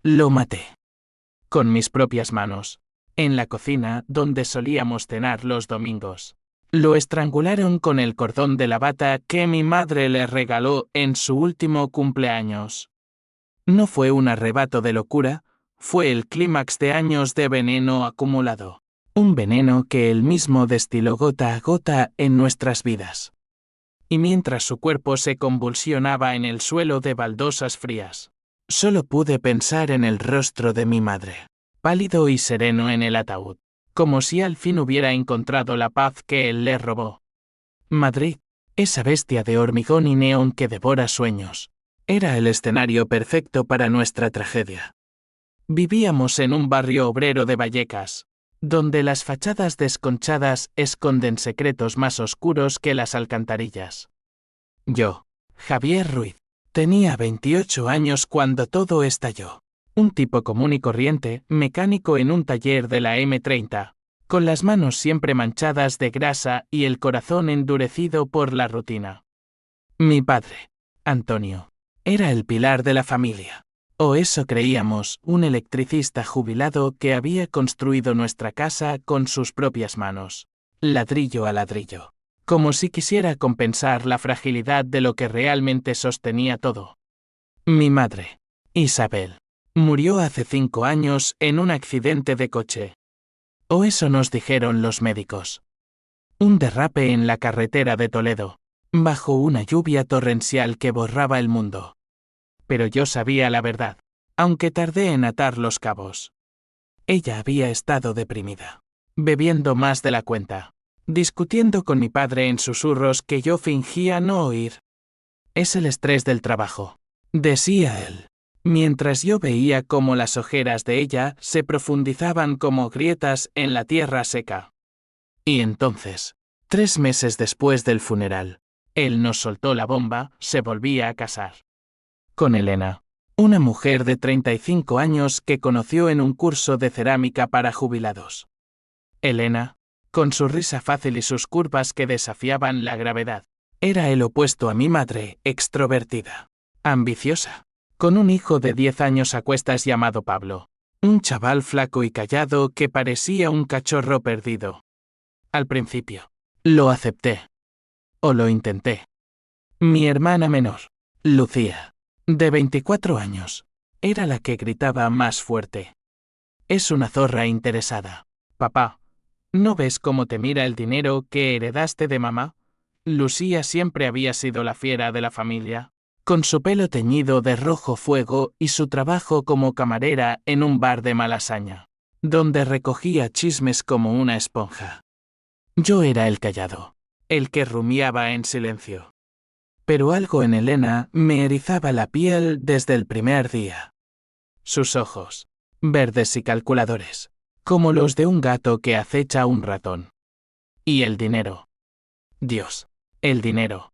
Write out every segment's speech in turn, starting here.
Lo maté. Con mis propias manos. En la cocina, donde solíamos cenar los domingos. Lo estrangularon con el cordón de la bata que mi madre le regaló en su último cumpleaños. No fue un arrebato de locura, fue el clímax de años de veneno acumulado. Un veneno que él mismo destiló gota a gota en nuestras vidas. Y mientras su cuerpo se convulsionaba en el suelo de baldosas frías, solo pude pensar en el rostro de mi madre, pálido y sereno en el ataúd, como si al fin hubiera encontrado la paz que él le robó. Madrid, esa bestia de hormigón y neón que devora sueños, era el escenario perfecto para nuestra tragedia. Vivíamos en un barrio obrero de Vallecas, donde las fachadas desconchadas esconden secretos más oscuros que las alcantarillas. Yo, Javier Ruiz, tenía 28 años cuando todo estalló. Un tipo común y corriente, mecánico en un taller de la M30, con las manos siempre manchadas de grasa y el corazón endurecido por la rutina. Mi padre, Antonio, era el pilar de la familia. O eso creíamos, un electricista jubilado que había construido nuestra casa con sus propias manos, ladrillo a ladrillo, como si quisiera compensar la fragilidad de lo que realmente sostenía todo. Mi madre, Isabel, murió hace 5 años en un accidente de coche. O eso nos dijeron los médicos. Un derrape en la carretera de Toledo, bajo una lluvia torrencial que borraba el mundo. Pero yo sabía la verdad, aunque tardé en atar los cabos. Ella había estado deprimida, bebiendo más de la cuenta, discutiendo con mi padre en susurros que yo fingía no oír. Es el estrés del trabajo, decía él, mientras yo veía cómo las ojeras de ella se profundizaban como grietas en la tierra seca. Y entonces, 3 meses después del funeral, él nos soltó la bomba, se volvía a casar. Con Elena, una mujer de 35 años que conoció en un curso de cerámica para jubilados. Elena, con su risa fácil y sus curvas que desafiaban la gravedad, era el opuesto a mi madre, extrovertida, ambiciosa, con un hijo de 10 años a cuestas llamado Pablo, un chaval flaco y callado que parecía un cachorro perdido. Al principio, lo acepté. O lo intenté. Mi hermana menor, Lucía, de 24 años, era la que gritaba más fuerte. Es una zorra interesada. Papá, ¿no ves cómo te mira el dinero que heredaste de mamá? Lucía siempre había sido la fiera de la familia, con su pelo teñido de rojo fuego y su trabajo como camarera en un bar de Malasaña, donde recogía chismes como una esponja. Yo era el callado, el que rumiaba en silencio. Pero algo en Elena me erizaba la piel desde el primer día. Sus ojos, verdes y calculadores, como los de un gato que acecha a un ratón. Y el dinero. Dios, el dinero.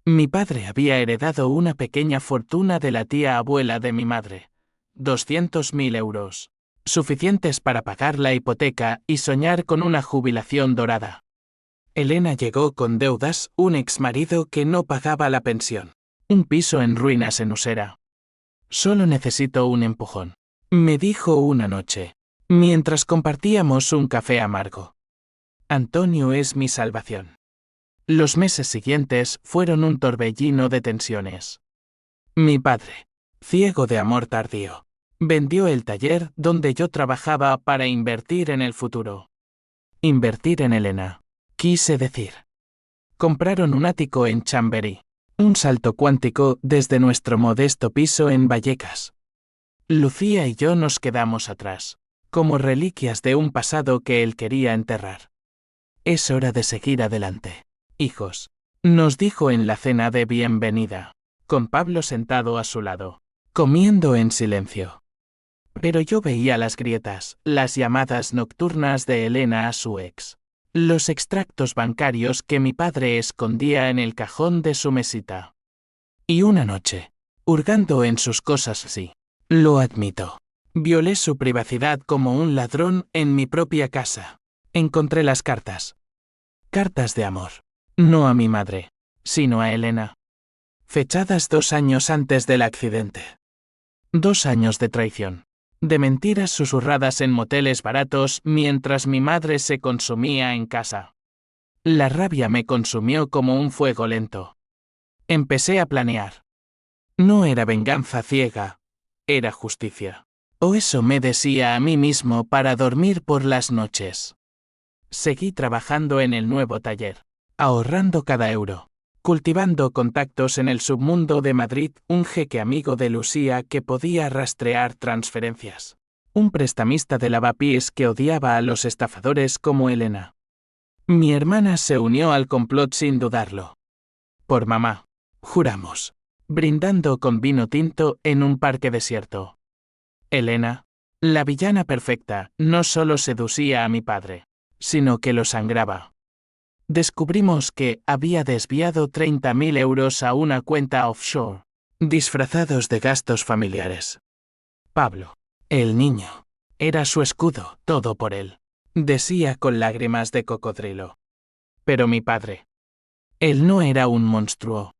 Mi padre había heredado una pequeña fortuna de la tía abuela de mi madre, 200.000 euros, suficientes para pagar la hipoteca y soñar con una jubilación dorada. Elena llegó con deudas, un exmarido que no pagaba la pensión, un piso en ruinas en Usera. Solo necesito un empujón, me dijo una noche, mientras compartíamos un café amargo. Antonio es mi salvación. Los meses siguientes fueron un torbellino de tensiones. Mi padre, ciego de amor tardío, vendió el taller donde yo trabajaba para invertir en el futuro. Invertir en Elena. Quise decir. Compraron un ático en Chamberí, un salto cuántico desde nuestro modesto piso en Vallecas. Lucía y yo nos quedamos atrás, como reliquias de un pasado que él quería enterrar. Es hora de seguir adelante, hijos, nos dijo en la cena de bienvenida, con Pablo sentado a su lado, comiendo en silencio. Pero yo veía las grietas, las llamadas nocturnas de Elena a su ex. Los extractos bancarios que mi padre escondía en el cajón de su mesita. Y una noche, hurgando en sus cosas sí, lo admito, violé su privacidad como un ladrón en mi propia casa. Encontré las cartas. Cartas de amor. No a mi madre, sino a Elena. Fechadas 2 años antes del accidente. 2 años de traición. De mentiras susurradas en moteles baratos mientras mi madre se consumía en casa. La rabia me consumió como un fuego lento. Empecé a planear. No era venganza ciega, era justicia. O eso me decía a mí mismo para dormir por las noches. Seguí trabajando en el nuevo taller, ahorrando cada euro, cultivando contactos en el submundo de Madrid, un jeque amigo de Lucía que podía rastrear transferencias. Un prestamista de lavapiés que odiaba a los estafadores como Elena. Mi hermana se unió al complot sin dudarlo. Por mamá, juramos, brindando con vino tinto en un parque desierto. Elena, la villana perfecta, no solo seducía a mi padre, sino que lo sangraba. Descubrimos que había desviado 30.000 euros a una cuenta offshore, disfrazados de gastos familiares. Pablo, el niño, era su escudo, todo por él, decía con lágrimas de cocodrilo. Pero mi padre, él no era un monstruo.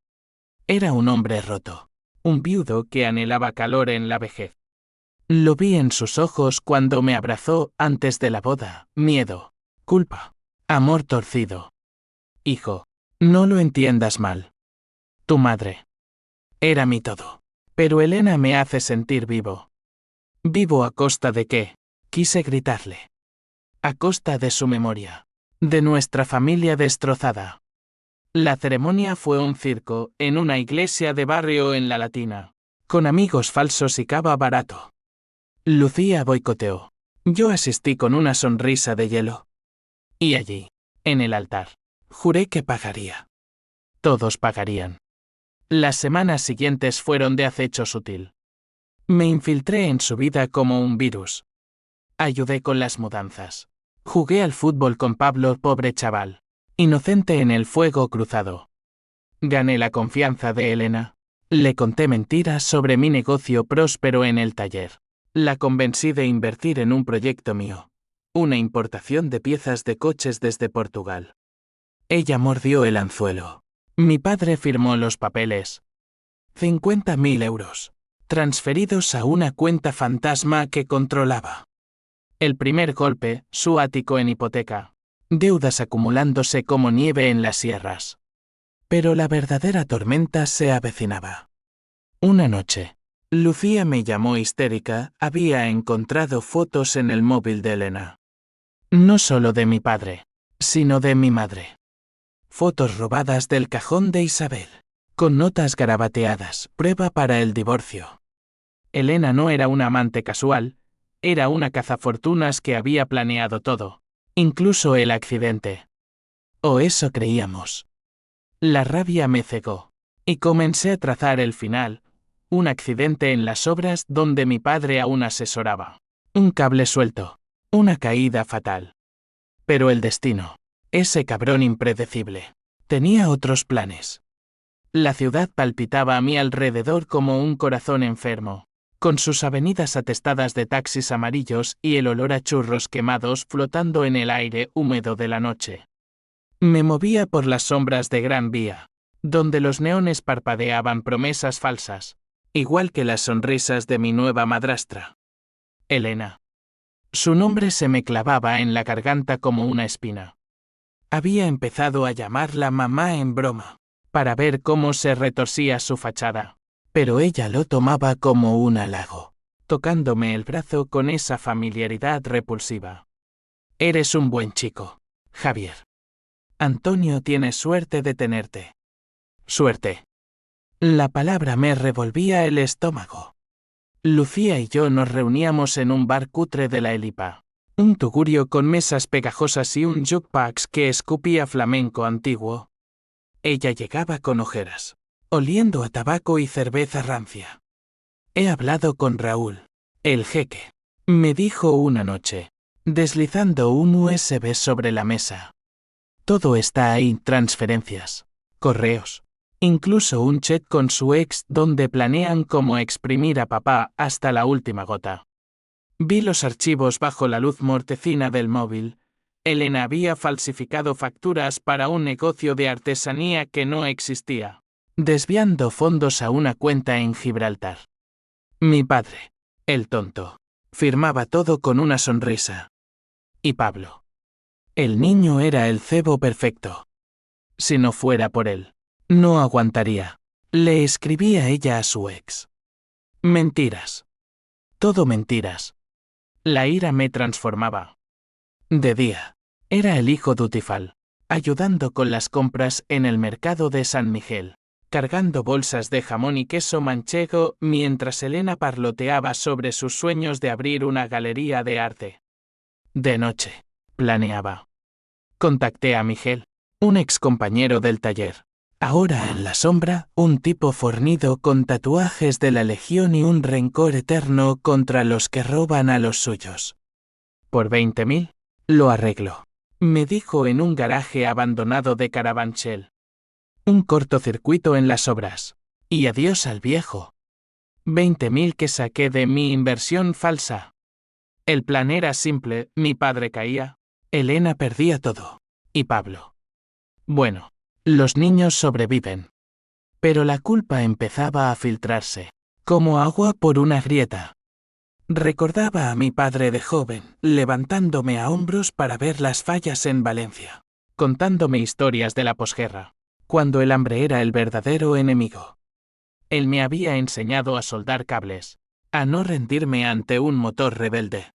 Era un hombre roto, un viudo que anhelaba calor en la vejez. Lo vi en sus ojos cuando me abrazó antes de la boda, miedo, culpa, amor torcido. Hijo, no lo entiendas mal. Tu madre era mi todo. Pero Elena me hace sentir vivo. ¿Vivo a costa de qué? Quise gritarle. A costa de su memoria. De nuestra familia destrozada. La ceremonia fue un circo, en una iglesia de barrio en La Latina. Con amigos falsos y cava barato. Lucía boicoteó. Yo asistí con una sonrisa de hielo. Y allí, en el altar, juré que pagaría. Todos pagarían. Las semanas siguientes fueron de acecho sutil. Me infiltré en su vida como un virus. Ayudé con las mudanzas. Jugué al fútbol con Pablo, pobre chaval. Inocente en el fuego cruzado. Gané la confianza de Elena. Le conté mentiras sobre mi negocio próspero en el taller. La convencí de invertir en un proyecto mío. Una importación de piezas de coches desde Portugal. Ella mordió el anzuelo. Mi padre firmó los papeles. 50.000 euros. Transferidos a una cuenta fantasma que controlaba. El primer golpe, su ático en hipoteca. Deudas acumulándose como nieve en las sierras. Pero la verdadera tormenta se avecinaba. Una noche, Lucía me llamó histérica, había encontrado fotos en el móvil de Elena. No solo de mi padre, sino de mi madre. Fotos robadas del cajón de Isabel, con notas garabateadas, prueba para el divorcio. Elena no era una amante casual, era una cazafortunas que había planeado todo, incluso el accidente. O eso creíamos. La rabia me cegó, y comencé a trazar el final, un accidente en las obras donde mi padre aún asesoraba. Un cable suelto, una caída fatal. Pero el destino, ese cabrón impredecible, tenía otros planes. La ciudad palpitaba a mi alrededor como un corazón enfermo, con sus avenidas atestadas de taxis amarillos y el olor a churros quemados flotando en el aire húmedo de la noche. Me movía por las sombras de Gran Vía, donde los neones parpadeaban promesas falsas, igual que las sonrisas de mi nueva madrastra. Elena. Su nombre se me clavaba en la garganta como una espina. Había empezado a llamarla mamá en broma, para ver cómo se retorcía su fachada, pero ella lo tomaba como un halago, tocándome el brazo con esa familiaridad repulsiva. Eres un buen chico, Javier. Antonio tiene suerte de tenerte. Suerte. La palabra me revolvía el estómago. Lucía y yo nos reuníamos en un bar cutre de la Elipa. Un tugurio con mesas pegajosas y un jukebox que escupía flamenco antiguo. Ella llegaba con ojeras, oliendo a tabaco y cerveza rancia. He hablado con Raúl, el jeque, me dijo una noche, deslizando un USB sobre la mesa. Todo está ahí, transferencias, correos, incluso un chat con su ex donde planean cómo exprimir a papá hasta la última gota. Vi los archivos bajo la luz mortecina del móvil. Elena había falsificado facturas para un negocio de artesanía que no existía, desviando fondos a una cuenta en Gibraltar. Mi padre, el tonto, firmaba todo con una sonrisa. Y Pablo. El niño era el cebo perfecto. Si no fuera por él, no aguantaría. Le escribía ella a su ex. Mentiras. Todo mentiras. La ira me transformaba. De día, era el hijo dutifal, ayudando con las compras en el mercado de San Miguel, cargando bolsas de jamón y queso manchego mientras Elena parloteaba sobre sus sueños de abrir una galería de arte. De noche, planeaba. Contacté a Miguel, un ex compañero del taller. Ahora en la sombra, un tipo fornido con tatuajes de la Legión y un rencor eterno contra los que roban a los suyos. Por 20.000, lo arreglo, me dijo en un garaje abandonado de Carabanchel. Un cortocircuito en las obras. Y adiós al viejo. 20.000 que saqué de mi inversión falsa. El plan era simple, mi padre caía, Elena perdía todo. Y Pablo. Bueno, los niños sobreviven. Pero la culpa empezaba a filtrarse, como agua por una grieta. Recordaba a mi padre de joven, levantándome a hombros para ver las fallas en Valencia, contándome historias de la posguerra, cuando el hambre era el verdadero enemigo. Él me había enseñado a soldar cables, a no rendirme ante un motor rebelde.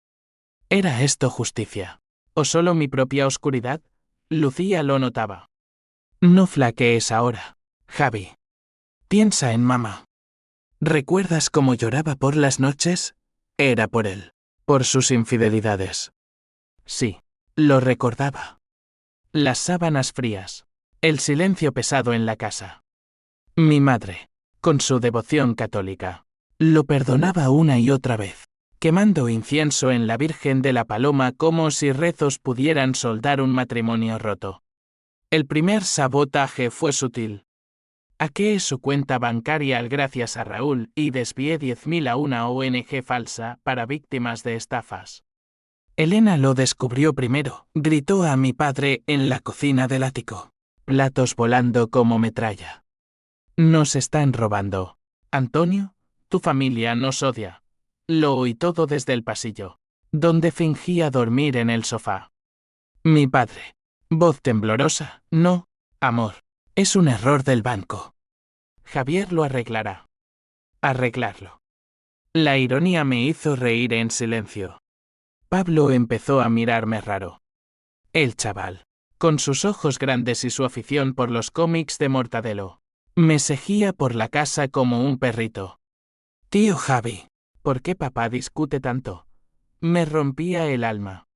¿Era esto justicia? ¿O solo mi propia oscuridad? Lucía lo notaba. No flaquees ahora, Javi. Piensa en mamá. ¿Recuerdas cómo lloraba por las noches? Era por él, por sus infidelidades. Sí, lo recordaba. Las sábanas frías, el silencio pesado en la casa. Mi madre, con su devoción católica, lo perdonaba una y otra vez, quemando incienso en la Virgen de la Paloma como si rezos pudieran soldar un matrimonio roto. El primer sabotaje fue sutil. Hackeé su cuenta bancaria al gracias a Raúl y desvié 10.000 a una ONG falsa para víctimas de estafas. Elena lo descubrió primero, gritó a mi padre en la cocina del ático. Platos volando como metralla. Nos están robando. Antonio, tu familia nos odia. Lo oí todo desde el pasillo, donde fingía dormir en el sofá. Mi padre. Voz temblorosa. No, amor. Es un error del banco. Javier lo arreglará. Arreglarlo. La ironía me hizo reír en silencio. Pablo empezó a mirarme raro. El chaval, con sus ojos grandes y su afición por los cómics de Mortadelo, me seguía por la casa como un perrito. Tío Javi, ¿por qué papá discute tanto? Me rompía el alma.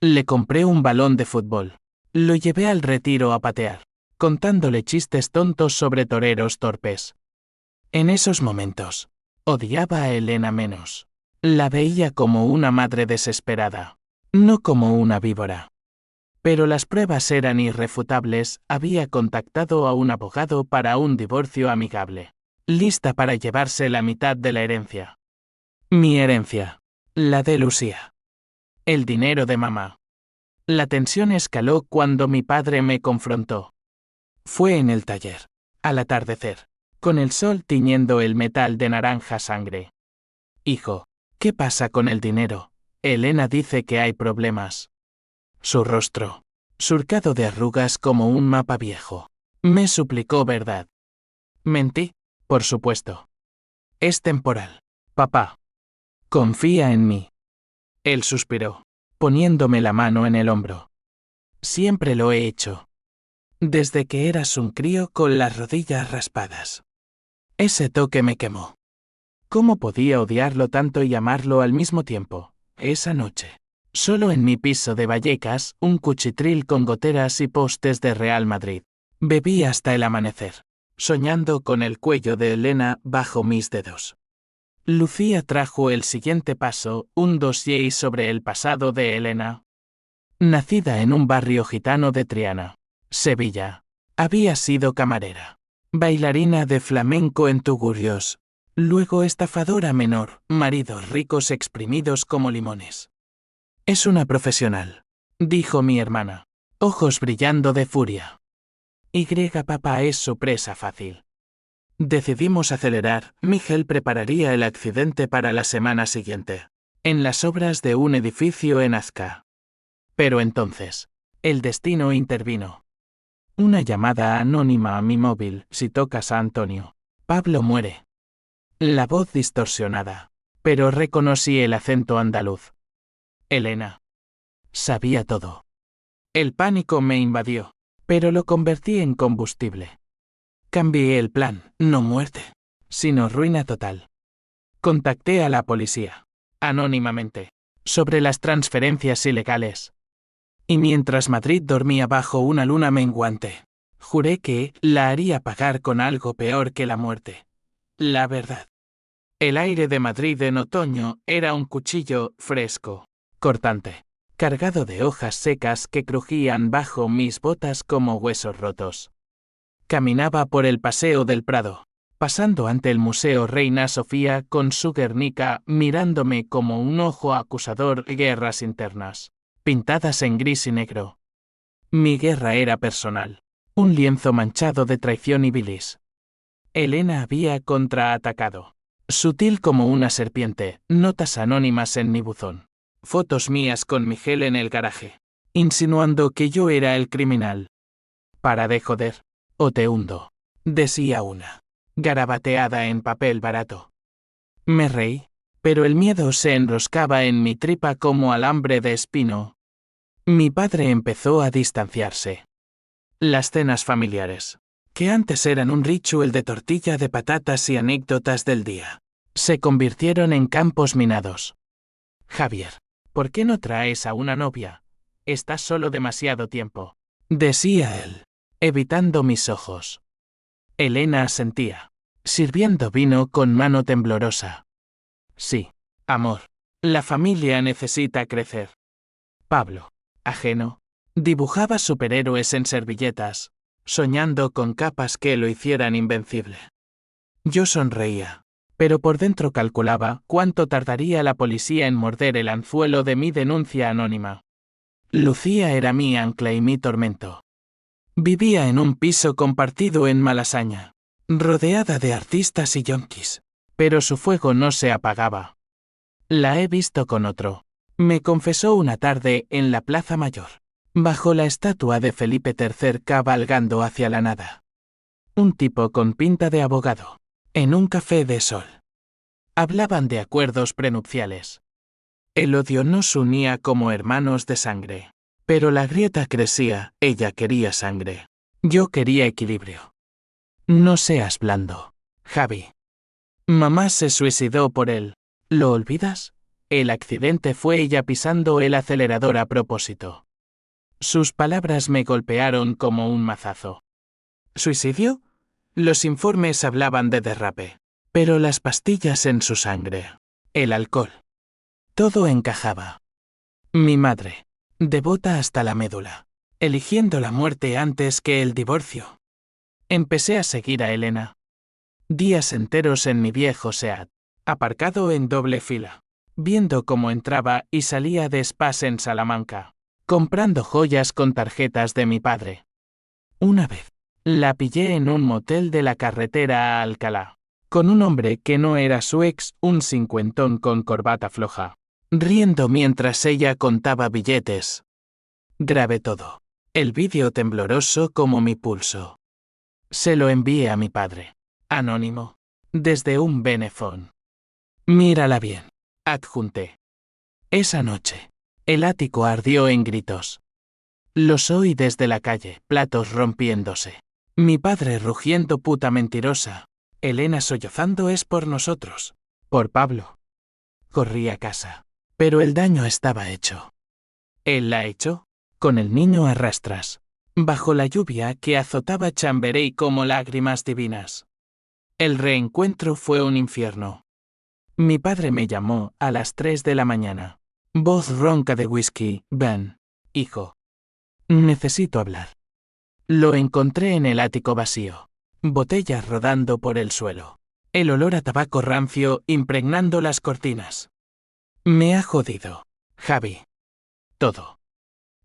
Le compré un balón de fútbol. Lo llevé al retiro a patear, contándole chistes tontos sobre toreros torpes. En esos momentos, odiaba a Elena menos. La veía como una madre desesperada, no como una víbora. Pero las pruebas eran irrefutables, había contactado a un abogado para un divorcio amigable, lista para llevarse la mitad de la herencia. Mi herencia, la de Lucía. El dinero de mamá. La tensión escaló cuando mi padre me confrontó. Fue en el taller, al atardecer, con el sol tiñendo el metal de naranja sangre. Hijo, ¿qué pasa con el dinero? Elena dice que hay problemas. Su rostro, surcado de arrugas como un mapa viejo, me suplicó verdad. Mentí, por supuesto. Es temporal. Papá. Confía en mí. Él suspiró, poniéndome la mano en el hombro. Siempre lo he hecho. Desde que eras un crío con las rodillas raspadas. Ese toque me quemó. ¿Cómo podía odiarlo tanto y amarlo al mismo tiempo? Esa noche, solo en mi piso de Vallecas, un cuchitril con goteras y postes de Real Madrid. Bebí hasta el amanecer, soñando con el cuello de Elena bajo mis dedos. Lucía trajo el siguiente paso, un dossier sobre el pasado de Elena. Nacida en un barrio gitano de Triana, Sevilla, había sido camarera, bailarina de flamenco en tugurios, luego estafadora menor, maridos ricos exprimidos como limones. Es una profesional, dijo mi hermana, ojos brillando de furia. Papá es su presa fácil. Decidimos acelerar. Miguel prepararía el accidente para la semana siguiente, en las obras de un edificio en Azca. Pero entonces, el destino intervino. Una llamada anónima a mi móvil. Si tocas a Antonio, Pablo muere. La voz distorsionada. Pero reconocí el acento andaluz. Elena. Sabía todo. El pánico me invadió, pero lo convertí en combustible. Cambié el plan, no muerte, sino ruina total. Contacté a la policía, anónimamente, sobre las transferencias ilegales. Y mientras Madrid dormía bajo una luna menguante, juré que la haría pagar con algo peor que la muerte. La verdad. El aire de Madrid en otoño era un cuchillo fresco, cortante, cargado de hojas secas que crujían bajo mis botas como huesos rotos. Caminaba por el Paseo del Prado, pasando ante el Museo Reina Sofía con su Guernica mirándome como un ojo acusador. Guerras internas, pintadas en gris y negro. Mi guerra era personal, un lienzo manchado de traición y bilis. Elena había contraatacado. Sutil como una serpiente, notas anónimas en mi buzón. Fotos mías con Miguel en el garaje, insinuando que yo era el criminal. Para de joder, o te hundo, decía una, garabateada en papel barato. Me reí, pero el miedo se enroscaba en mi tripa como alambre de espino. Mi padre empezó a distanciarse. Las cenas familiares, que antes eran un ritual de tortilla de patatas y anécdotas del día, se convirtieron en campos minados. Javier, ¿por qué no traes a una novia? Estás solo demasiado tiempo, decía él, evitando mis ojos. Elena asentía, sirviendo vino con mano temblorosa. Sí, amor, la familia necesita crecer. Pablo, ajeno, dibujaba superhéroes en servilletas, soñando con capas que lo hicieran invencible. Yo sonreía, pero por dentro calculaba cuánto tardaría la policía en morder el anzuelo de mi denuncia anónima. Lucía era mi ancla y mi tormento. Vivía en un piso compartido en Malasaña, rodeada de artistas y yonkis, pero su fuego no se apagaba. La he visto con otro, me confesó una tarde en la Plaza Mayor, bajo la estatua de Felipe III cabalgando hacia la nada. Un tipo con pinta de abogado, en un café de sol. Hablaban de acuerdos prenupciales. El odio nos unía como hermanos de sangre, pero la grieta crecía. Ella quería sangre, yo quería equilibrio. No seas blando, Javi. Mamá se suicidó por él. ¿Lo olvidas? El accidente fue ella pisando el acelerador a propósito. Sus palabras me golpearon como un mazazo. ¿Suicidio? Los informes hablaban de derrape, pero las pastillas en su sangre, el alcohol, todo encajaba. Mi madre, devota hasta la médula, eligiendo la muerte antes que el divorcio. Empecé a seguir a Elena. Días enteros en mi viejo Seat, aparcado en doble fila, viendo cómo entraba y salía de spas en Salamanca, comprando joyas con tarjetas de mi padre. Una vez, la pillé en un motel de la carretera a Alcalá, con un hombre que no era su ex, un cincuentón con corbata floja, riendo mientras ella contaba billetes. Grabé todo, el vídeo tembloroso como mi pulso. Se lo envié a mi padre, anónimo, desde un Benefón. Mírala bien, adjunté. Esa noche, el ático ardió en gritos. Los oí desde la calle, platos rompiéndose. Mi padre rugiendo puta mentirosa. Elena sollozando es por nosotros. Por Pablo. Corrí a casa. Pero el daño estaba hecho. ¿Él la echó? Con el niño a rastras. Bajo la lluvia que azotaba Chamberí como lágrimas divinas. El reencuentro fue un infierno. Mi padre me llamó a las 3 de la mañana. Voz ronca de whisky. Ven, hijo. Necesito hablar. Lo encontré en el ático vacío. Botellas rodando por el suelo. El olor a tabaco rancio impregnando las cortinas. Me ha jodido, Javi. Todo.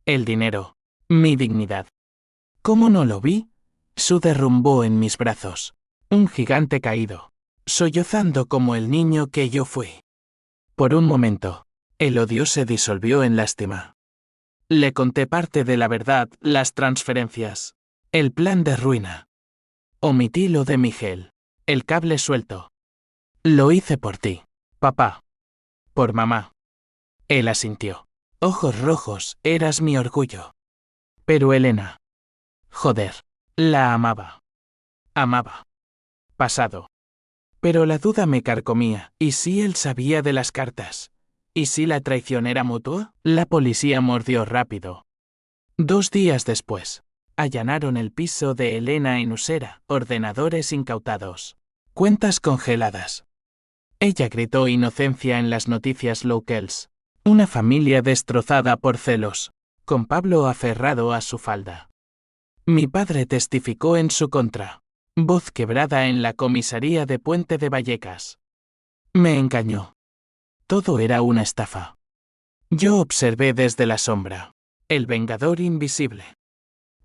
El dinero. Mi dignidad. ¿Cómo no lo vi? Su derrumbó en mis brazos. Un gigante caído, sollozando como el niño que yo fui. Por un momento, el odio se disolvió en lástima. Le conté parte de la verdad, las transferencias, el plan de ruina. Omití lo de Miguel, el cable suelto. Lo hice por ti, papá. Por mamá. Él asintió. Ojos rojos, eras mi orgullo. Pero Elena. Joder, la amaba. Amaba. Pasado. Pero la duda me carcomía. ¿Y si él sabía de las cartas? ¿Y si la traición era mutua? La policía mordió rápido. 2 días después, allanaron el piso de Elena en Usera, ordenadores incautados. Cuentas congeladas. Ella gritó inocencia en las noticias locales. Una familia destrozada por celos, con Pablo aferrado a su falda. Mi padre testificó en su contra. Voz quebrada en la comisaría de Puente de Vallecas. Me engañó. Todo era una estafa. Yo observé desde la sombra. El vengador invisible.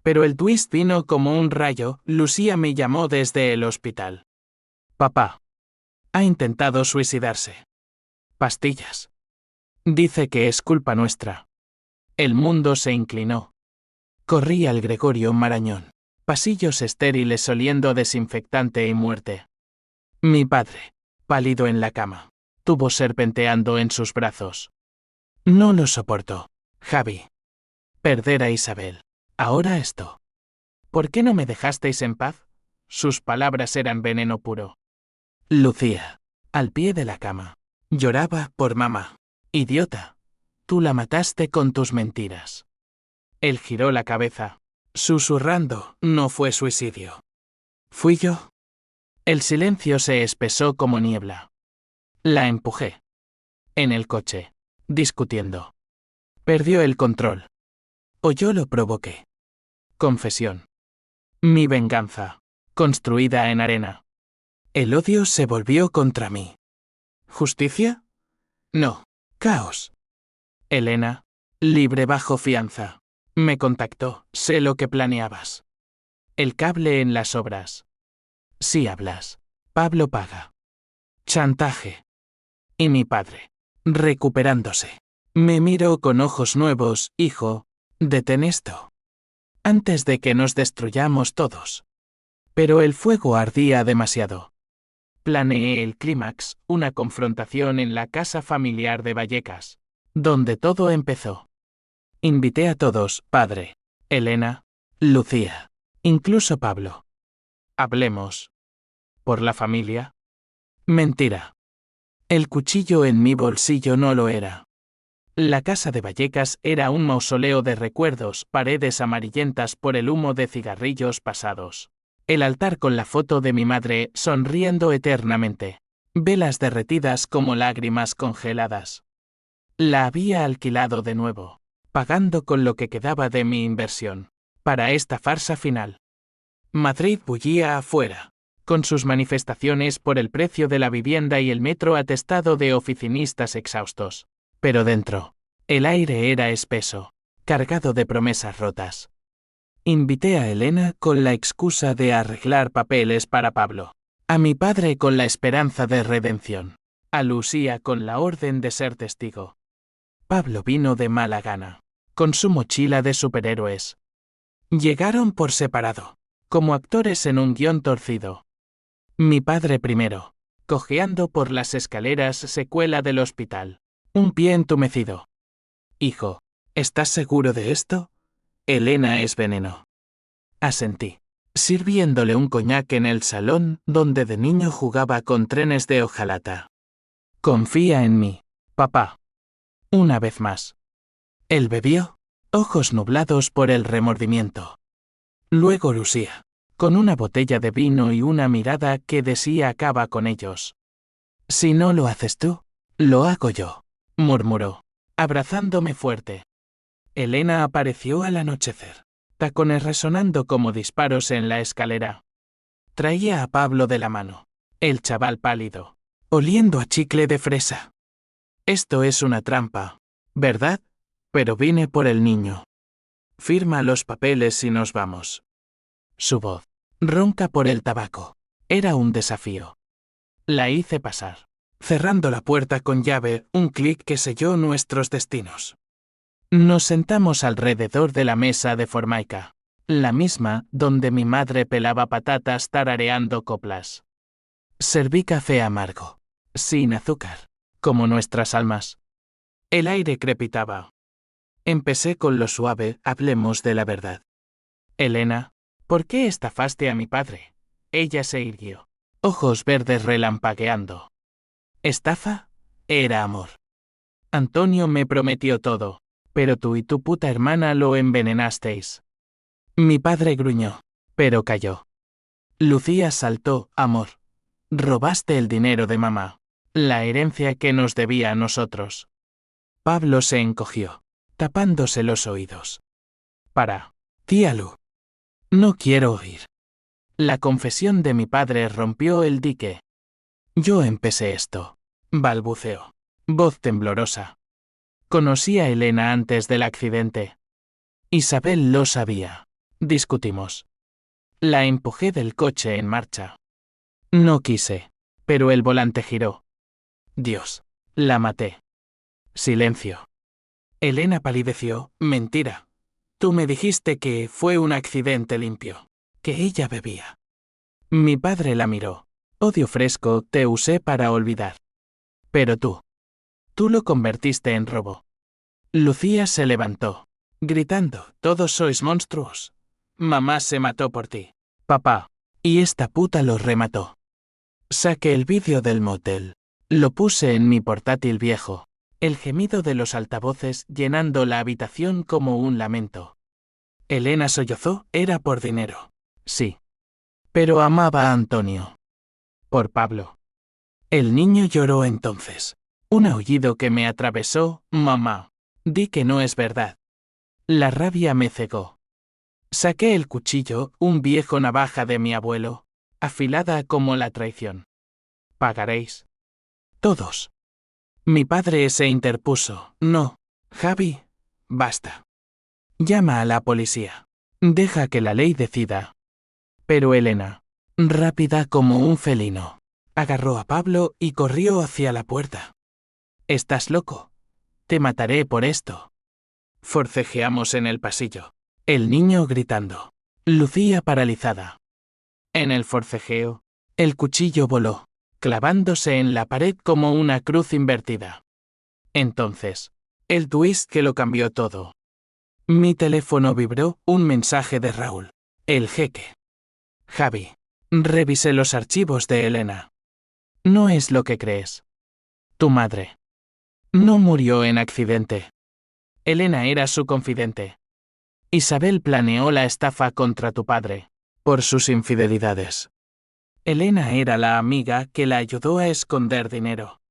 Pero el twist vino como un rayo. Lucía me llamó desde el hospital. Papá. Ha intentado suicidarse. Pastillas. Dice que es culpa nuestra. El mundo se inclinó. Corrí al Gregorio Marañón. Pasillos estériles oliendo a desinfectante y muerte. Mi padre, pálido en la cama, tuvo serpenteando en sus brazos. No lo soportó, Javi. Perder a Isabel. Ahora esto. ¿Por qué no me dejasteis en paz? Sus palabras eran veneno puro. Lucía, al pie de la cama, lloraba por mamá. Idiota. Tú la mataste con tus mentiras. Él giró la cabeza, susurrando, no fue suicidio. ¿Fui yo? El silencio se espesó como niebla. La empujé. En el coche, discutiendo. Perdió el control. O yo lo provoqué. Confesión. Mi venganza, construida en arena. El odio se volvió contra mí. ¿Justicia? No. Caos. Elena, libre bajo fianza. Me contactó, sé lo que planeabas. El cable en las obras. Si hablas, Pablo paga. Chantaje. Y mi padre, recuperándose. Me miró con ojos nuevos, hijo, detén esto. Antes de que nos destruyamos todos. Pero el fuego ardía demasiado. Planeé el clímax, una confrontación en la casa familiar de Vallecas, donde todo empezó. Invité a todos, padre, Elena, Lucía, incluso Pablo. Hablemos. ¿Por la familia? Mentira. El cuchillo en mi bolsillo no lo era. La casa de Vallecas era un mausoleo de recuerdos, paredes amarillentas por el humo de cigarrillos pasados. El altar con la foto de mi madre sonriendo eternamente. Velas derretidas como lágrimas congeladas. La había alquilado de nuevo, pagando con lo que quedaba de mi inversión, para esta farsa final. Madrid bullía afuera, con sus manifestaciones por el precio de la vivienda y el metro atestado de oficinistas exhaustos. Pero dentro, el aire era espeso, cargado de promesas rotas. Invité a Elena con la excusa de arreglar papeles para Pablo, a mi padre con la esperanza de redención, a Lucía con la orden de ser testigo. Pablo vino de mala gana, con su mochila de superhéroes. Llegaron por separado, como actores en un guión torcido. Mi padre primero, cojeando por las escaleras secuela del hospital, un pie entumecido. Hijo, ¿estás seguro de esto? Elena es veneno. Asentí, sirviéndole un coñac en el salón donde de niño jugaba con trenes de hojalata. Confía en mí, papá. Una vez más. Él bebió, ojos nublados por el remordimiento. Luego Lucía, con una botella de vino y una mirada que decía acaba con ellos. Si no lo haces tú, lo hago yo, murmuró, abrazándome fuerte. Elena apareció al anochecer, tacones resonando como disparos en la escalera. Traía a Pablo de la mano, el chaval pálido, oliendo a chicle de fresa. Esto es una trampa, ¿verdad? Pero vine por el niño. Firma los papeles y nos vamos. Su voz, ronca por el tabaco, Era un desafío. La hice pasar, cerrando la puerta con llave, un clic que selló nuestros destinos. Nos sentamos alrededor de la mesa de Formaica, la misma donde mi madre pelaba patatas tarareando coplas. Serví café amargo, sin azúcar, como nuestras almas. El aire crepitaba. Empecé con lo suave, hablemos de la verdad. Elena, ¿por qué estafaste a mi padre? Ella se irguió, ojos verdes relampagueando. ¿Estafa? Era amor. Antonio me prometió todo, pero tú y tu puta hermana lo envenenasteis. Mi padre gruñó, pero calló. Lucía saltó, amor. Robaste el dinero de mamá, la herencia que nos debía a nosotros. Pablo se encogió, tapándose los oídos. Para, tía Lu. No quiero oír. La confesión de mi padre rompió el dique. Yo empecé esto, balbuceó, voz temblorosa. Conocí a Elena antes del accidente. Isabel lo sabía. Discutimos. La empujé del coche en marcha. No quise, pero el volante giró. Dios, la maté. Silencio. Elena palideció. Mentira. Tú me dijiste que fue un accidente limpio, que ella bebía. Mi padre la miró. Odio fresco, te usé para olvidar. Pero tú lo convertiste en robo. Lucía se levantó, gritando, todos sois monstruos. Mamá se mató por ti, papá, y esta puta lo remató. Saqué el vídeo del motel. Lo puse en mi portátil viejo. El gemido de los altavoces llenando la habitación como un lamento. Elena sollozó, era por dinero. Sí. Pero amaba a Antonio. Por Pablo. El niño lloró entonces. Un aullido que me atravesó, mamá. Di que no es verdad. La rabia me cegó. Saqué el cuchillo, un viejo navaja de mi abuelo, afilada como la traición. Pagaréis. Todos. Mi padre se interpuso. No, Javi, basta. Llama a la policía. Deja que la ley decida. Pero Elena, rápida como un felino, agarró a Pablo y corrió hacia la puerta. ¿Estás loco? Te mataré por esto. Forcejeamos en el pasillo. El niño gritando. Lucía paralizada. En el forcejeo, el cuchillo voló, clavándose en la pared como una cruz invertida. Entonces, el twist que lo cambió todo. Mi teléfono vibró, un mensaje de Raúl, el jeque. Javi, revisé los archivos de Elena. No es lo que crees. Tu madre no murió en accidente. Elena era su confidente. Isabel planeó la estafa contra tu padre, por sus infidelidades. Elena era la amiga que la ayudó a esconder dinero.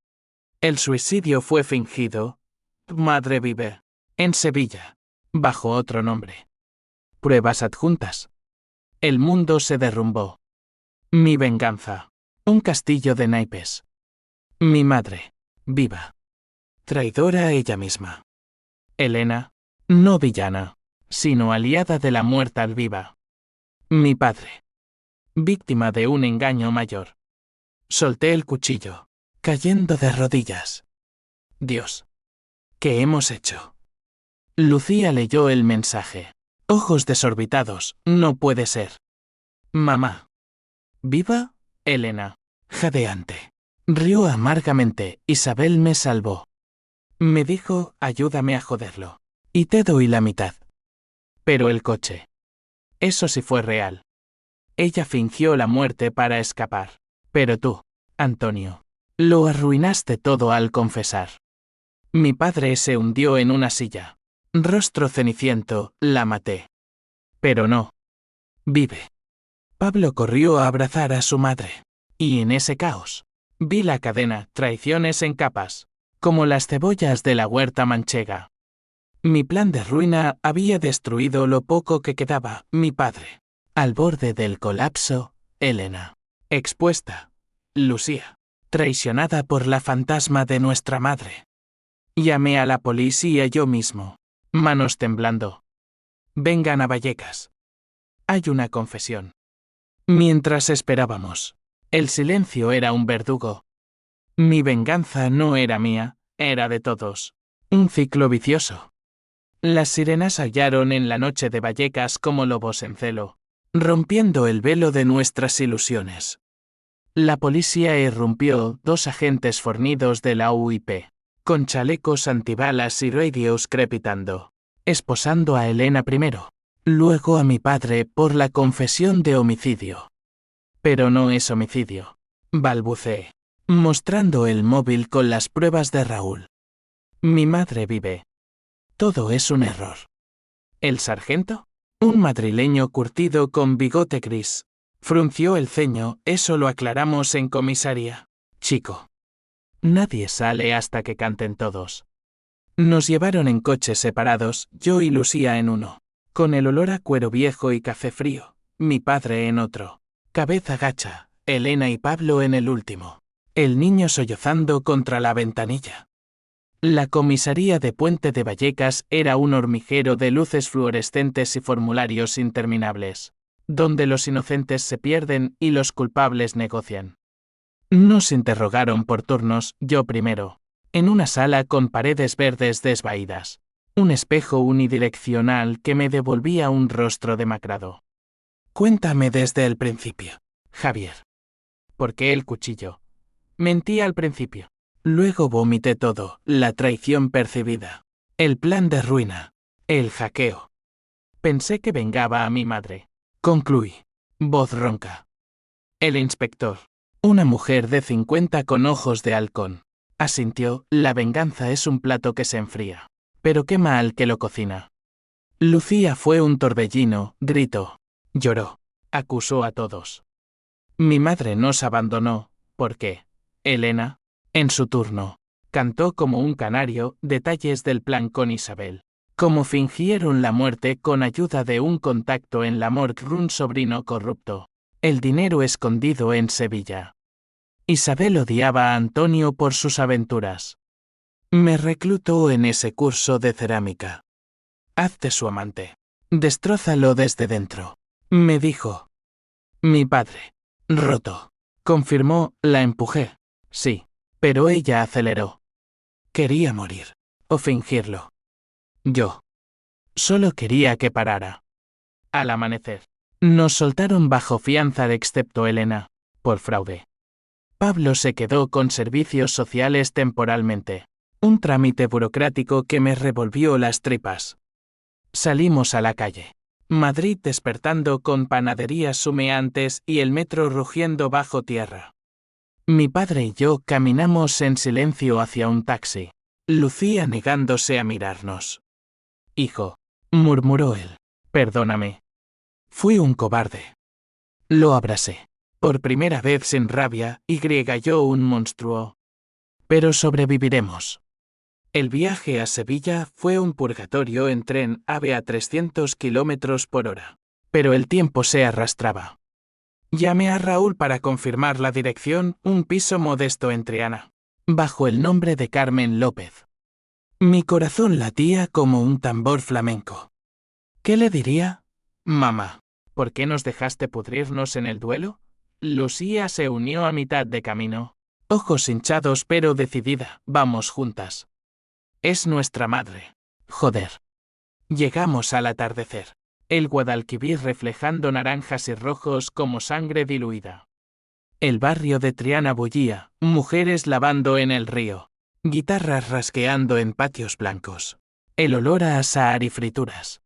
El suicidio fue fingido. Tu madre vive en Sevilla, bajo otro nombre. Pruebas adjuntas. El mundo se derrumbó. Mi venganza. Un castillo de naipes. Mi madre, viva. Traidora ella misma. Elena, no villana, sino aliada de la muerta alviva. Mi padre, víctima de un engaño mayor. Solté el cuchillo, cayendo de rodillas. Dios, ¿qué hemos hecho? Lucía leyó el mensaje. Ojos desorbitados, no puede ser. Mamá. ¿Viva? Elena, jadeante. Rió amargamente, Isabel me salvó. Me dijo, ayúdame a joderlo. Y te doy la mitad. Pero el coche. Eso sí fue real. Ella fingió la muerte para escapar. Pero tú, Antonio, lo arruinaste todo al confesar. Mi padre se hundió en una silla. Rostro ceniciento, la maté. Pero no. Vive. Pablo corrió a abrazar a su madre. Y en ese caos, vi la cadena, traiciones en capas, como las cebollas de la huerta manchega. Mi plan de ruina había destruido lo poco que quedaba, mi padre. Al borde del colapso, Elena. Expuesta. Lucía. Traicionada por la fantasma de nuestra madre. Llamé a la policía yo mismo. Manos temblando. Vengan a Vallecas. Hay una confesión. Mientras esperábamos, El silencio era un verdugo. Mi venganza no era mía, era de todos. Un ciclo vicioso. Las sirenas aullaron en la noche de Vallecas como lobos en celo, rompiendo el velo de nuestras ilusiones. La policía irrumpió, 2 agentes fornidos de la UIP, con chalecos antibalas y radios crepitando, esposando a Elena primero, luego a mi padre por la confesión de homicidio. Pero no es homicidio, balbuceé, mostrando el móvil con las pruebas de Raúl. Mi madre vive. Todo es un error. ¿El sargento? Un madrileño curtido con bigote gris. Frunció el ceño, eso lo aclaramos en comisaría. Chico. Nadie sale hasta que canten todos. Nos llevaron en coches separados, yo y Lucía en uno, con el olor a cuero viejo y café frío, mi padre en otro. Cabeza gacha, Elena y Pablo en el último. El niño sollozando contra la ventanilla. La comisaría de Puente de Vallecas era un hormiguero de luces fluorescentes y formularios interminables, donde los inocentes se pierden y los culpables negocian. Nos interrogaron por turnos, yo primero, en una sala con paredes verdes desvaídas, un espejo unidireccional que me devolvía un rostro demacrado. Cuéntame desde el principio, Javier. ¿Por qué el cuchillo? Mentí al principio. Luego vomité todo, la traición percibida, el plan de ruina, el hackeo. Pensé que vengaba a mi madre. Concluí. Voz ronca. El inspector, una mujer de 50 con ojos de halcón, asintió, la venganza es un plato que se enfría. Pero qué mal que lo cocina. Lucía fue un torbellino, gritó. Lloró. Acusó a todos. Mi madre nos abandonó, ¿por qué? Elena, en su turno, cantó como un canario detalles del plan con Isabel. Cómo fingieron la muerte con ayuda de un contacto en la morgue de un sobrino corrupto. El dinero escondido en Sevilla. Isabel odiaba a Antonio por sus aventuras. Me reclutó en ese curso de cerámica. Hazte su amante. Destrózalo desde dentro. Me dijo. Mi padre. Roto. Confirmó, la empujé. Sí. Pero ella aceleró. Quería morir. O fingirlo. Yo. Solo quería que parara. Al amanecer. Nos soltaron bajo fianza excepto Elena, por fraude. Pablo se quedó con servicios sociales temporalmente. Un trámite burocrático que me revolvió las tripas. Salimos a la calle. Madrid despertando con panaderías humeantes y el metro rugiendo bajo tierra. Mi padre y yo caminamos en silencio hacia un taxi. Lucía negándose a mirarnos. Hijo, murmuró él. Perdóname. Fui un cobarde. Lo abracé. Por primera vez sin rabia, y yo un monstruo. Pero sobreviviremos. El viaje a Sevilla fue un purgatorio en tren AVE a 300 km por hora. Pero el tiempo se arrastraba. Llamé a Raúl para confirmar la dirección, un piso modesto en Triana, bajo el nombre de Carmen López. Mi corazón latía como un tambor flamenco. ¿Qué le diría? Mamá, ¿por qué nos dejaste pudrirnos en el duelo? Lucía se unió a mitad de camino. Ojos hinchados pero decidida, vamos juntas. Es nuestra madre. Joder. Llegamos al atardecer. El Guadalquivir reflejando naranjas y rojos como sangre diluida. El barrio de Triana bullía, mujeres lavando en el río. Guitarras rasgueando en patios blancos. El olor a asahar y frituras.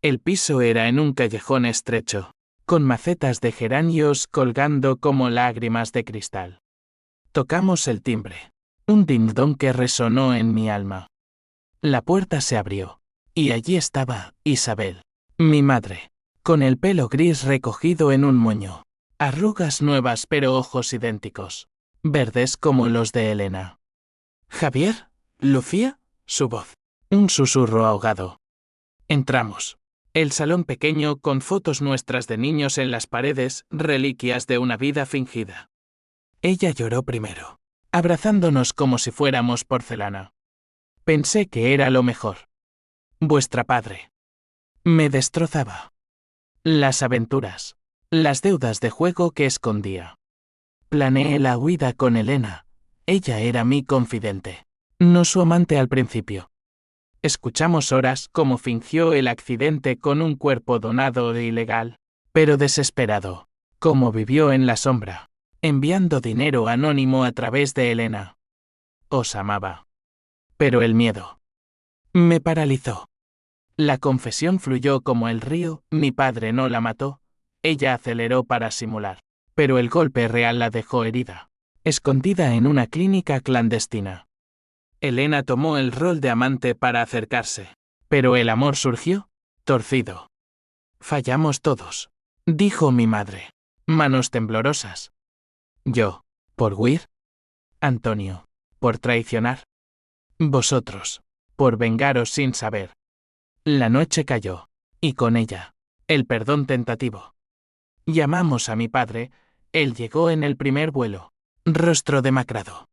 El piso era en un callejón estrecho, con macetas de geranios colgando como lágrimas de cristal. Tocamos el timbre. Un ding-dong que resonó en mi alma. La puerta se abrió. Y allí estaba, Isabel. Mi madre. Con el pelo gris recogido en un moño. Arrugas nuevas pero ojos idénticos. Verdes como los de Elena. ¿Javier? ¿Lucía? Su voz. Un susurro ahogado. Entramos. El salón pequeño con fotos nuestras de niños en las paredes, reliquias de una vida fingida. Ella lloró primero, abrazándonos como si fuéramos porcelana. Pensé que era lo mejor. Vuestra padre. Me destrozaba. Las aventuras. Las deudas de juego que escondía. Planeé la huida con Elena. Ella era mi confidente, no su amante al principio. Escuchamos horas cómo fingió el accidente con un cuerpo donado de ilegal, pero desesperado, cómo vivió en la sombra, enviando dinero anónimo a través de Elena. Os amaba. Pero el miedo me paralizó. La confesión fluyó como el río, mi padre no la mató, ella aceleró para simular, pero el golpe real la dejó herida, escondida en una clínica clandestina. Elena tomó el rol de amante para acercarse, pero el amor surgió, torcido. Fallamos todos, dijo mi madre, manos temblorosas. Yo, por huir. Antonio, por traicionar. Vosotros, por vengaros sin saber. La noche cayó, y con ella, el perdón tentativo. Llamamos a mi padre, él llegó en el primer vuelo, rostro demacrado.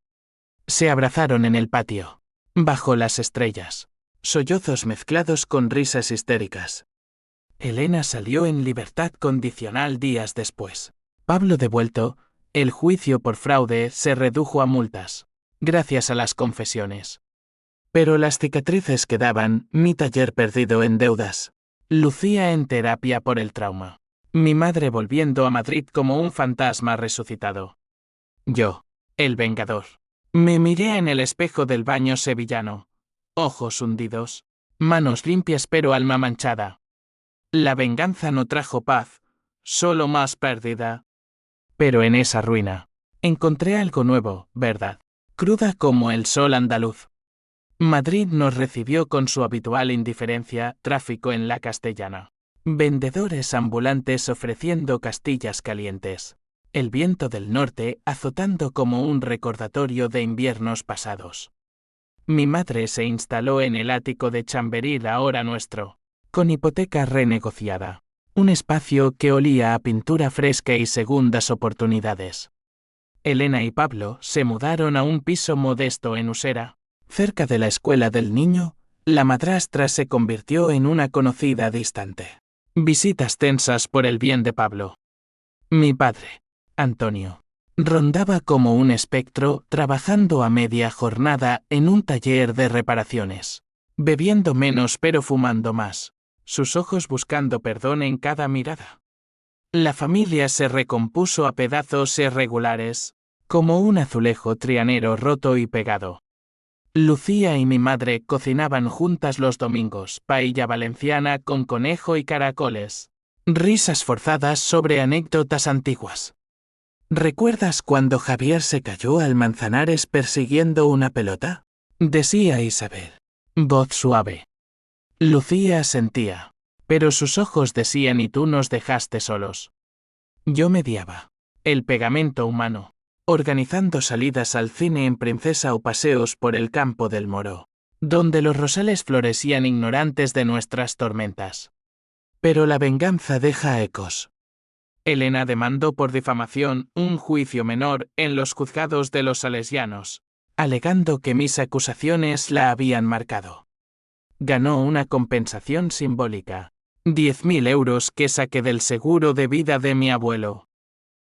Se abrazaron en el patio, bajo las estrellas, sollozos mezclados con risas histéricas. Elena salió en libertad condicional días después. Pablo devuelto, el juicio por fraude se redujo a multas, gracias a las confesiones. Pero las cicatrices quedaban, mi taller perdido en deudas. Lucía en terapia por el trauma. Mi madre volviendo a Madrid como un fantasma resucitado. Yo, el vengador. Me miré en el espejo del baño sevillano. Ojos hundidos. Manos limpias pero alma manchada. La venganza no trajo paz, solo más pérdida. Pero en esa ruina, encontré algo nuevo, verdad. Cruda como el sol andaluz. Madrid nos recibió con su habitual indiferencia, tráfico en la Castellana. Vendedores ambulantes ofreciendo castillas calientes. El viento del norte azotando como un recordatorio de inviernos pasados. Mi madre se instaló en el ático de Chamberí, ahora nuestro, con hipoteca renegociada. Un espacio que olía a pintura fresca y segundas oportunidades. Elena y Pablo se mudaron a un piso modesto en Usera. Cerca de la escuela del niño, la madrastra se convirtió en una conocida distante. Visitas tensas por el bien de Pablo. Mi padre, Antonio, rondaba como un espectro trabajando a media jornada en un taller de reparaciones. Bebiendo menos pero fumando más. Sus ojos buscando perdón en cada mirada. La familia se recompuso a pedazos irregulares, como un azulejo trianero roto y pegado. Lucía y mi madre cocinaban juntas los domingos, paella valenciana con conejo y caracoles. Risas forzadas sobre anécdotas antiguas. ¿Recuerdas cuando Javier se cayó al Manzanares persiguiendo una pelota? Decía Isabel. Voz suave. Lucía asentía, pero sus ojos decían y tú nos dejaste solos. Yo mediaba. El pegamento humano. Organizando salidas al cine en Princesa o paseos por el campo del Moro, donde los rosales florecían ignorantes de nuestras tormentas. Pero la venganza deja ecos. Elena demandó por difamación un juicio menor en los juzgados de los salesianos, alegando que mis acusaciones la habían marcado. Ganó una compensación simbólica, 10.000 euros que saqué del seguro de vida de mi abuelo.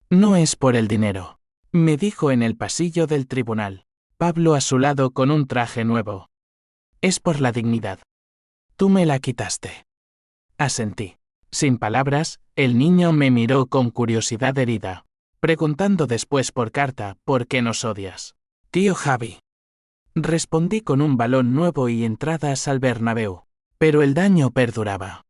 No es por el dinero, me dijo en el pasillo del tribunal, Pablo a su lado con un traje nuevo. Es por la dignidad. Tú me la quitaste. Asentí. Sin palabras, el niño me miró con curiosidad herida, preguntando después por carta, ¿por qué nos odias? Tío Javi. Respondí con un balón nuevo y entradas al Bernabéu, pero el daño perduraba.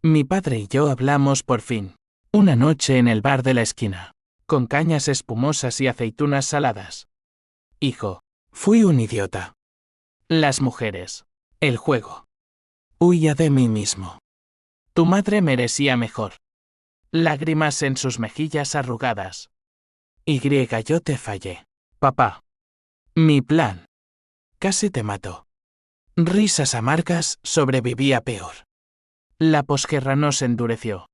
Mi padre y yo hablamos por fin, una noche en el bar de la esquina, con cañas espumosas y aceitunas saladas. Hijo, fui un idiota. Las mujeres, el juego. Huía de mí mismo. Tu madre merecía mejor. Lágrimas en sus mejillas arrugadas. Yo te fallé. Papá. Mi plan. Casi te mato. Risas amargas, sobrevivía peor. La posguerra nos endureció.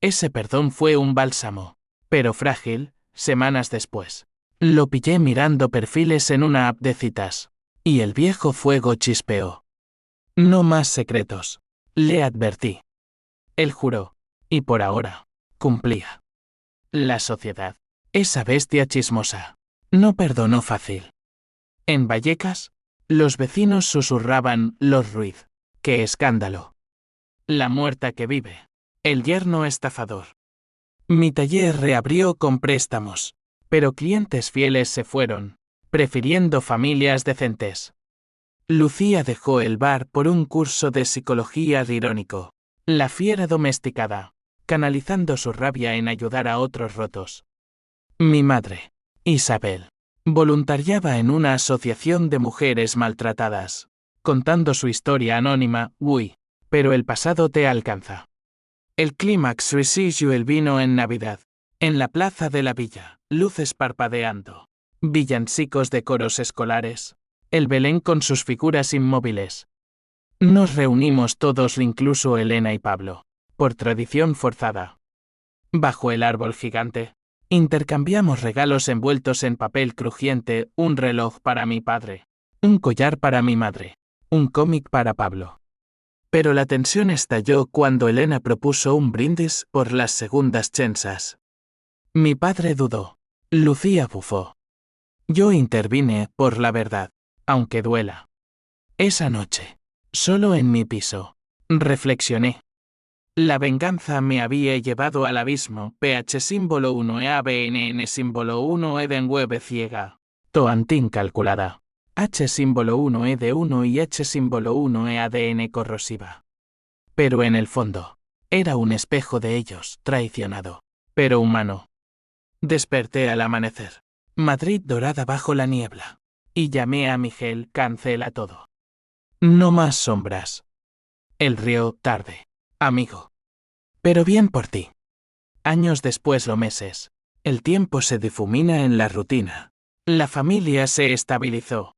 Ese perdón fue un bálsamo, pero frágil, semanas después. Lo pillé mirando perfiles en una app de citas. Y el viejo fuego chispeó. No más secretos. Le advertí. Él juró. Y por ahora, cumplía. La sociedad. Esa bestia chismosa. No perdonó fácil. En Vallecas, los vecinos susurraban: los Ruiz. ¡Qué escándalo! La muerta que vive. El yerno estafador. Mi taller reabrió con préstamos, pero clientes fieles se fueron, prefiriendo familias decentes. Lucía dejó el bar por un curso de psicología irónico. La fiera domesticada, canalizando su rabia en ayudar a otros rotos. Mi madre, Isabel, voluntariaba en una asociación de mujeres maltratadas, contando su historia anónima. Uy, pero el pasado te alcanza. El clímax residual vino en Navidad, en la plaza de la villa, luces parpadeando, villancicos de coros escolares, el Belén con sus figuras inmóviles. Nos reunimos todos, incluso Elena y Pablo, por tradición forzada. Bajo el árbol gigante, intercambiamos regalos envueltos en papel crujiente: un reloj para mi padre, un collar para mi madre, un cómic para Pablo. Pero la tensión estalló cuando Elena propuso un brindis por las segundas chenzas. Mi padre dudó. Lucía bufó. Yo intervine, por la verdad, aunque duela. Esa noche, solo en mi piso, reflexioné. La venganza me había llevado al abismo. PH símbolo 1 ABNN símbolo 1 Edenweb ciega. Toantín calculada. H símbolo 1 de 1 y H símbolo 1 ADN corrosiva. Pero en el fondo, era un espejo de ellos, traicionado, pero humano. Desperté al amanecer. Madrid dorada bajo la niebla. Y llamé a Miguel: cancela todo. No más sombras. El río, tarde. Amigo. Pero bien por ti. Años después, los meses. El tiempo se difumina en la rutina. La familia se estabilizó.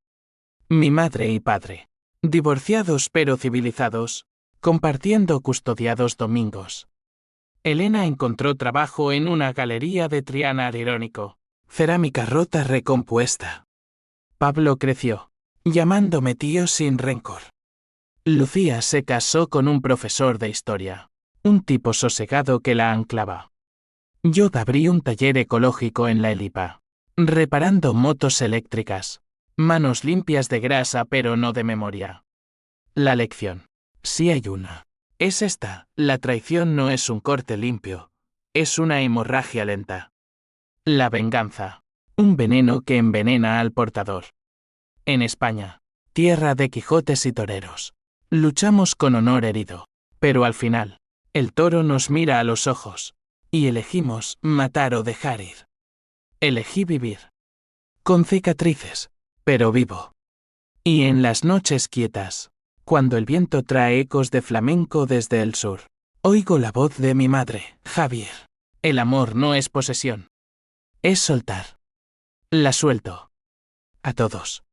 Mi madre y padre, divorciados pero civilizados, compartiendo custodiados domingos. Elena encontró trabajo en una galería de Triana irónico. Cerámica rota recompuesta. Pablo creció, llamándome tío sin rencor. Lucía se casó con un profesor de historia, un tipo sosegado que la anclaba. Yo abrí un taller ecológico en la Elipa, reparando motos eléctricas, manos limpias de grasa pero no de memoria. La lección, si hay una, es esta: la traición no es un corte limpio, es una hemorragia lenta. La venganza, un veneno que envenena al portador. En España, tierra de Quijotes y toreros, luchamos con honor herido, pero al final, el toro nos mira a los ojos, y elegimos matar o dejar ir. Elegí vivir. Con cicatrices, pero vivo. Y en las noches quietas, cuando el viento trae ecos de flamenco desde el sur, oigo la voz de mi madre: Javier, el amor no es posesión. Es soltar. La suelto. A todos.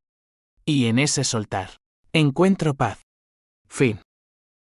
Y en ese soltar, encuentro paz. Fin.